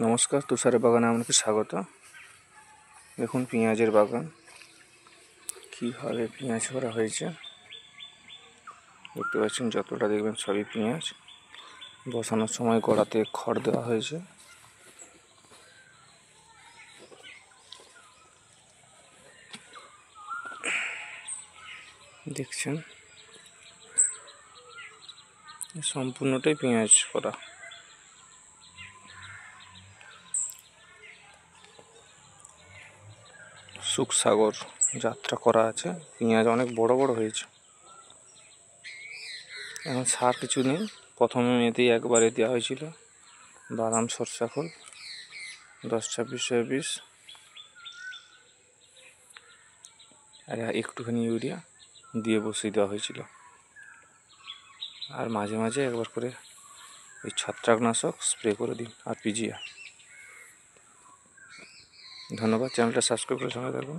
নমস্কার, তুষারের বাগানে আপনাকে স্বাগত। দেখুন পেঁয়াজের বাগান কীভাবে পেঁয়াজ করা হয়েছে। দেখতে পাচ্ছেন যতটা দেখবেন সবই পেঁয়াজ। বসানোর সময় গোড়াতে খড় দেওয়া হয়েছে। দেখছেন সম্পূর্ণটাই পেঁয়াজ করা। সুখসাগর যাত্রা করা আছে। পেঁয়াজ অনেক বড় বড় হয়েছে। এখন সার কিছু নেই, প্রথমে এতেই একবারে দেওয়া হয়েছিল বাদাম সরষা খোল 10-26-20 আর একটুখানি ইউরিয়া দিয়ে বসিয়ে দেওয়া হয়েছিল। আর মাঝে মাঝে একবার করে ওই ছত্রাকনাশক স্প্রে করে দিন আর পিজিয়া। ধন্যবাদ, চ্যানেলটা সাবস্ক্রাইব করে সঙ্গে থাকুন।